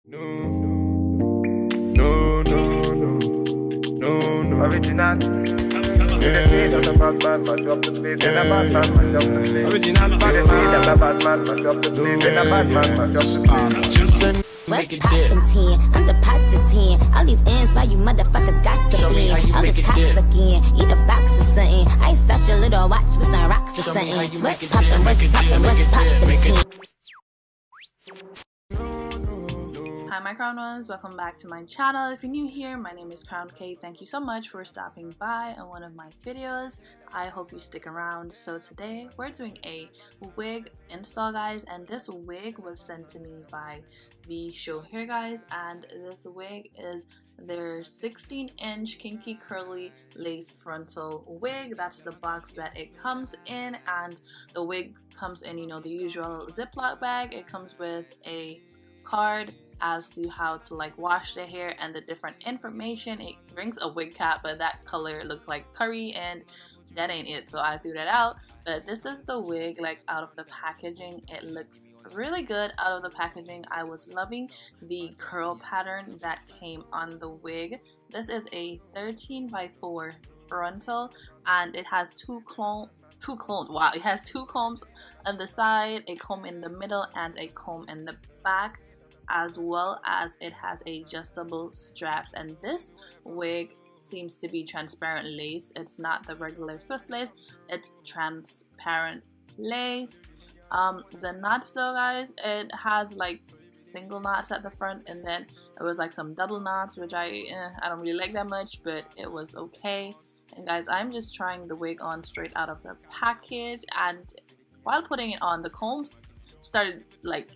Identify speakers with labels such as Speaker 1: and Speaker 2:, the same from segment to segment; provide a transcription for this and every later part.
Speaker 1: No, no, no, no, no, no. Original. Original bad man, mash up the place. In a bad man, mash up the place. Original bad man, in a bad man, mash up the place. In a bad man, mash up the place. Just send.
Speaker 2: What's poppin' 10? I'm the pasta 10. All these ends, why you motherfuckers got to be? I'm just cops again. Eat a box or something. I ain't such a little watch with some rocks or something. What's poppin', what's poppin' 10?
Speaker 3: Hi my crown ones, welcome back to my channel. If you're new here, my name is Crown K. Thank you so much for stopping by on one of my videos. I hope you stick around. So today we're doing a wig install, guys, and this wig was sent to me by VSHOW Hair, guys, and this wig is their 16-inch kinky curly lace frontal wig. That's the box that it comes in, and the wig comes in, you know, the usual Ziploc bag. It comes with a card as to how to like wash the hair and the different information. It brings a wig cap, but that color looked like curry and that ain't it, so I threw that out. But this is the wig like out of the packaging. It looks really good out of the packaging. I was loving the curl pattern that came on the wig. This is a 13x4 frontal and it has two combs. Wow, it has two combs on the side, a comb in the middle and a comb in the back, as well as it has adjustable straps. And this wig seems to be transparent lace. It's not the regular Swiss lace, it's transparent lace. The knots though, guys, it has like single knots at the front, and then it was like some double knots, which I don't really like that much, but it was okay. And guys, I'm just trying the wig on straight out of the package, and while putting it on, the combs started like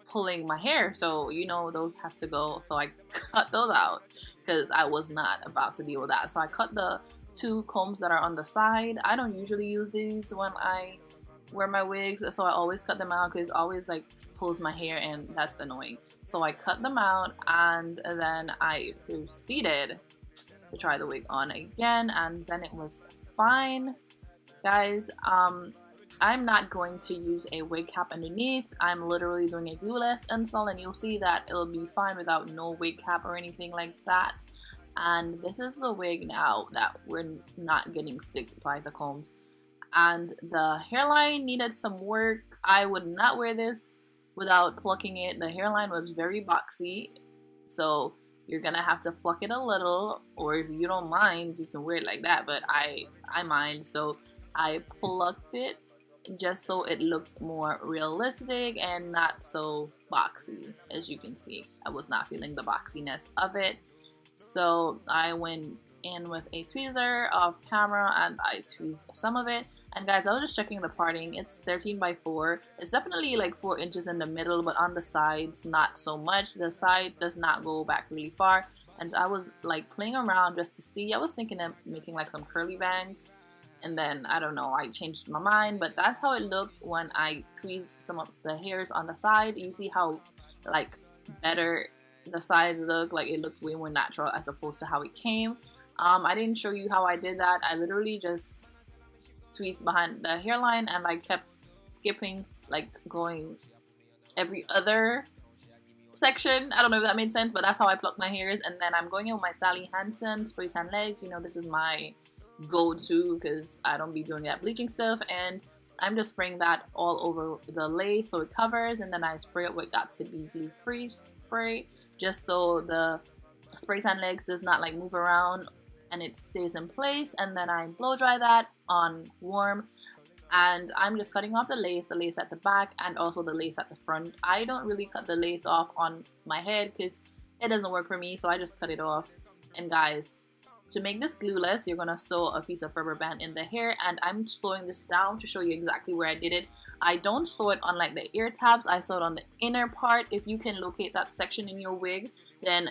Speaker 3: pulling my hair, so you know those have to go. So I cut those out because I was not about to deal with that. So I cut the two combs that are on the side. I don't usually use these when I wear my wigs, so I always cut them out because it always like pulls my hair and that's annoying. So I cut them out, and then I proceeded to try the wig on again, and then it was fine, guys. I'm not going to use a wig cap underneath. I'm literally doing a glueless install, and you'll see that it'll be fine without no wig cap or anything like that. And this is the wig now that we're not getting sticked by the combs. And the hairline needed some work. I would not wear this without plucking it. The hairline was very boxy, so you're gonna have to pluck it a little, or if you don't mind, you can wear it like that, but I mind, so I plucked it just so it looked more realistic and not so boxy. As you can see, I was not feeling the boxiness of it, so I went in with a tweezer off camera and I tweezed some of it. And guys, I was just checking the parting. It's 13x4. It's definitely like 4 inches in the middle, but on the sides not so much. The side does not go back really far, and I was like playing around just to see. I was thinking of making like some curly bangs, and then I don't know, I changed my mind, but that's how it looked when I tweezed some of the hairs on the side. You see how like better the sides look, like it looked way more natural as opposed to how it came. I didn't show you how I did that. I literally just tweezed behind the hairline and I kept skipping, like going every other section. I don't know if that made sense, but that's how I pluck my hairs. And then I'm going in with my Sally Hansen spray tan legs. You know, this is my go-to because I don't be doing that bleaching stuff, and I'm just spraying that all over the lace so it covers, and then I spray it with Got To Be Glue Free spray just so the spray tan legs does not like move around and it stays in place. And then I blow dry that on warm, and I'm just cutting off the lace at the back and also the lace at the front. I don't really cut the lace off on my head because it doesn't work for me, so I just cut it off. And guys, to make this glueless, you're gonna sew a piece of rubber band in the hair, and I'm slowing this down to show you exactly where I did it. I don't sew it on like the ear tabs, I sew it on the inner part. If you can locate that section in your wig, then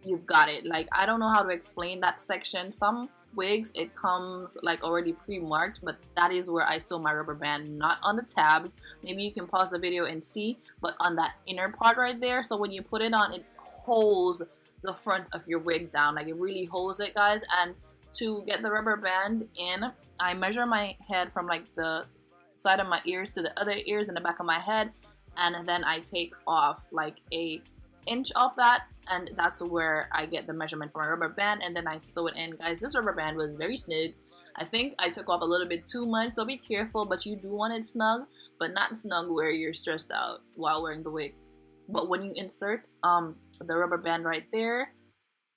Speaker 3: you've got it. Like, I don't know how to explain that section. Some wigs it comes like already pre-marked, but that is where I sew my rubber band, not on the tabs. Maybe you can pause the video and see, but on that inner part right there. So when you put it on, it holds the front of your wig down, like it really holds it, guys. And to get the rubber band in, I measure my head from like the side of my ears to the other ears in the back of my head, and then I take off like a inch off that, and that's where I get the measurement for my rubber band, and then I sew it in. Guys, this rubber band was very snug. I think I took off a little bit too much, so be careful, but you do want it snug, but not snug where you're stressed out while wearing the wig. But when you insert the rubber band right there,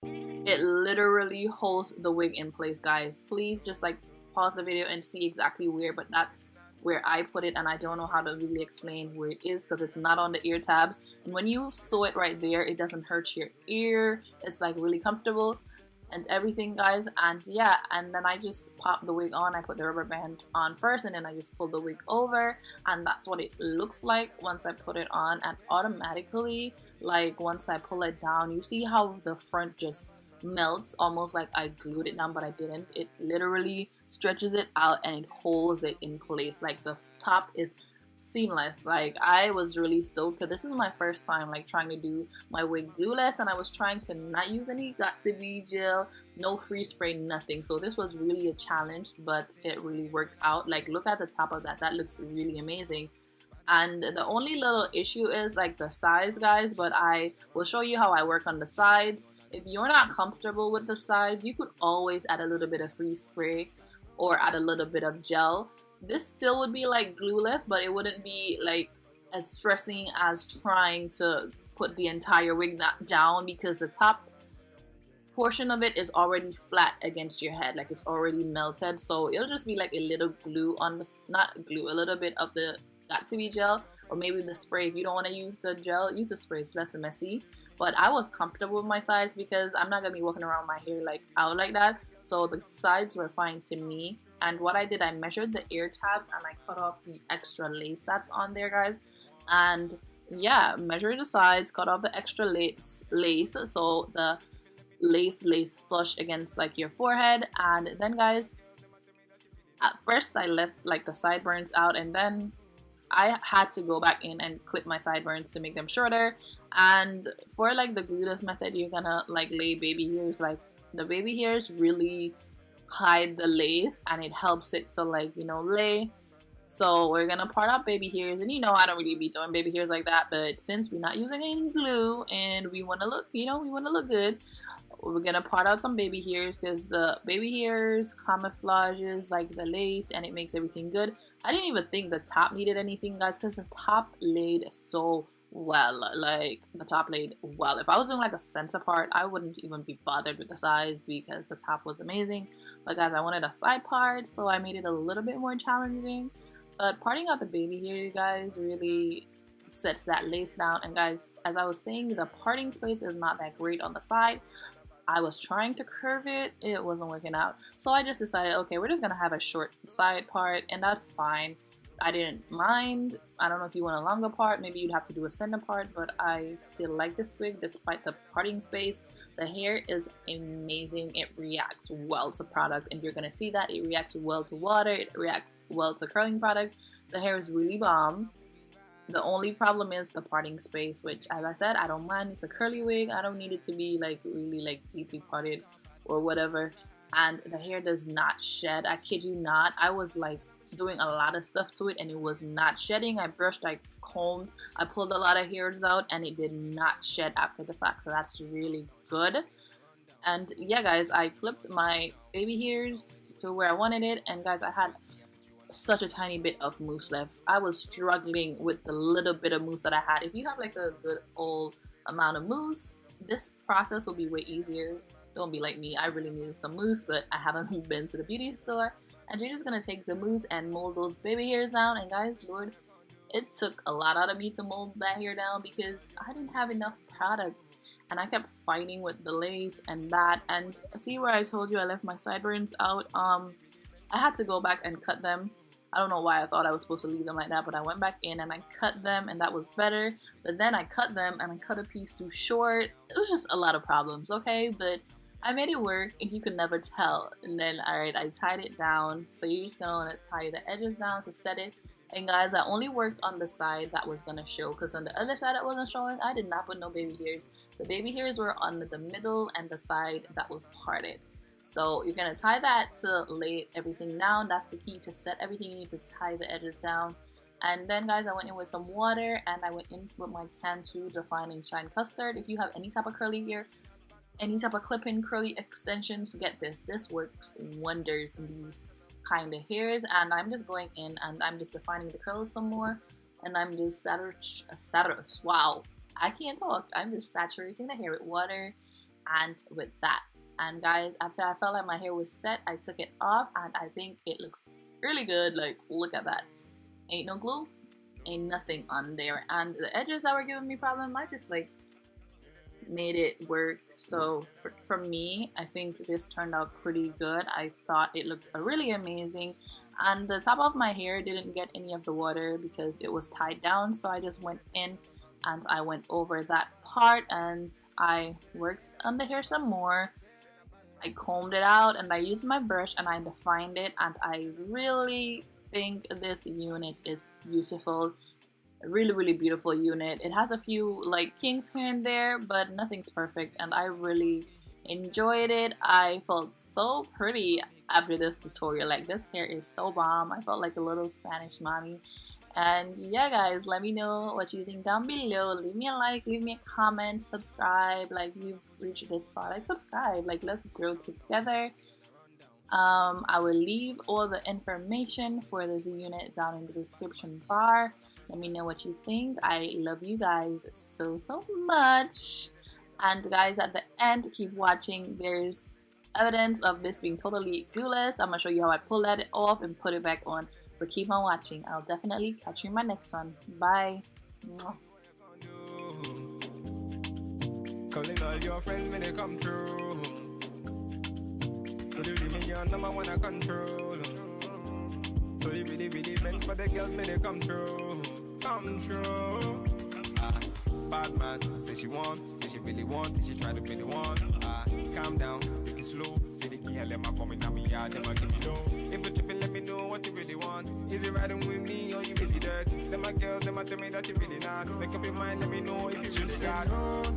Speaker 3: it literally holds the wig in place, guys. Please just like pause the video and see exactly where, but that's where I put it, and I don't know how to really explain where it is because it's not on the ear tabs. And when you sew it right there, it doesn't hurt your ear. It's like really comfortable and everything, guys. And yeah, and then I just pop the wig on. I put the rubber band on first, and then I just pull the wig over, and that's what it looks like once I put it on. And automatically, like once I pull it down, you see how the front just melts, almost like I glued it down, but I didn't. It literally stretches it out and it holds it in place. Like the top is seamless. Like I was really stoked because this is my first time like trying to do my wig glueless, and I was trying to not use any got2b gel, no free spray, nothing. So this was really a challenge, but it really worked out. Like look at the top of that, that looks really amazing. And the only little issue is like the size, guys, but I will show you how I work on the sides. If you're not comfortable with the sides, you could always add a little bit of free spray or add a little bit of gel. This still would be like glueless, but it wouldn't be like as stressing as trying to put the entire wig down, because the top portion of it is already flat against your head, like it's already melted. So it'll just be like a little glue on the, not glue, a little bit of the got2b gel, or maybe the spray. If you don't want to use the gel, use the spray, it's less messy. But I was comfortable with my size because I'm not gonna be walking around my hair like out like that, so the sides were fine to me. And what I did, I measured the ear tabs and I cut off the extra lace that's on there, guys. And yeah, measure the sides, cut off the extra lace so the lace lays flush against like your forehead. And then, guys, at first I left like the sideburns out, and then I had to go back in and clip my sideburns to make them shorter. And for like the glueless method, you're gonna like lay baby hairs. Like the baby hairs really hide the lace, and it helps it to like, you know, lay. So we're gonna part out baby hairs, and you know I don't really be throwing baby hairs like that, but since we're not using any glue and we want to look, you know, we want to look good, we're gonna part out some baby hairs, because the baby hairs camouflages like the lace and it makes everything good. I didn't even think the top needed anything, guys, because the top laid so well. Like the top laid well. If I was doing like a center part, I wouldn't even be bothered with the sides because the top was amazing. But guys, I wanted a side part, so I made it a little bit more challenging. But parting out the baby hair, you guys, really sets that lace down. And guys, as I was saying, the parting space is not that great on the side. I was trying to curve it, it wasn't working out. So I just decided, okay, we're just gonna have a short side part, and that's fine. I didn't mind. I don't know if you want a longer part, maybe you'd have to do a center part, but I still like this wig despite the parting space. The hair is amazing. It reacts well to product, and you're gonna see that. It reacts well to water, it reacts well to curling product. The hair is really bomb. The only problem is the parting space, which, as I said, I don't mind. It's a curly wig. I don't need it to be like really like deeply parted or whatever. And the hair does not shed. I kid you not. I was like doing a lot of stuff to it and it was not shedding. I brushed, I combed, I pulled a lot of hairs out, and it did not shed after the fact. So that's really good. And yeah, guys, I clipped my baby hairs to where I wanted it. And guys, I had such a tiny bit of mousse left. I was struggling with the little bit of mousse that I had. If you have like a good old amount of mousse, this process will be way easier. Don't be like me, I really needed some mousse, but I haven't been to the beauty store. And you're just gonna take the mousse and mold those baby hairs down. And guys, Lord, it took a lot out of me to mold that hair down because I didn't have enough product, and I kept fighting with the lace and that. And see where I told you I left my sideburns out? I had to go back and cut them. I don't know why I thought I was supposed to leave them like that, but I went back in and I cut them, and that was better. But then I cut them and I cut a piece too short. It was just a lot of problems, okay? But I made it work, if you could never tell. And then, alright, I tied it down. So you're just gonna want to tie the edges down to set it. And guys, I only worked on the side that was gonna show, because on the other side that wasn't showing, I did not put no baby hairs. The baby hairs were on the middle and the side that was parted. So you're gonna tie that to lay everything down. That's the key to set everything. You need to tie the edges down. And then guys, I went in with some water and I went in with my Cantu Define and Shine Custard. If you have any type of curly hair, any type of clip-in curly extensions, get this. This works wonders in these kind of hairs. And I'm just going in and I'm just defining the curls some more. And I'm just wow, I can't talk. I'm just saturating the hair with water and with that. And guys, after I felt like my hair was set, I took it off and I think it looks really good. Like, look at that. Ain't no glue, ain't nothing on there. And the edges that were giving me problem, I just like made it work. So for me, I think this turned out pretty good. I thought it looked really amazing. And the top of my hair didn't get any of the water because it was tied down. So I just went in and I went over that part and I worked on the hair some more. I combed it out and I used my brush and I defined it, and I really think this unit is beautiful. A really beautiful unit. It has a few like kinks here and there, but nothing's perfect, and I really enjoyed it. I felt so pretty after this tutorial. Like, this hair is so bomb. I felt like a little Spanish mommy. And yeah guys, let me know what you think down below. Leave me a like, leave me a comment, subscribe. Like, you've reached this far, like subscribe. Like, let's grow together. I will leave all the information for this unit down in the description bar. Let me know what you think. I love you guys so much. And guys, at the end, keep watching. There's evidence of this being totally glueless. I'm gonna show you how I pull that off and put it back on. So keep on watching. I'll definitely catch you in my next one. Bye.
Speaker 1: Calling all your friends when they come through. So they really your number one I control. So they really meant for the girls when they come through. Come through. Bad man, say she want, say she really want, say she try to play the one. Calm down, take it slow. Say the key and let my come in on me yard, them a give me low. If you tripping, let me know what you really want. Is it riding with me or you really dirt? Them my girls, them a tell me that you really not. Make up your mind, let me know if you really got. No.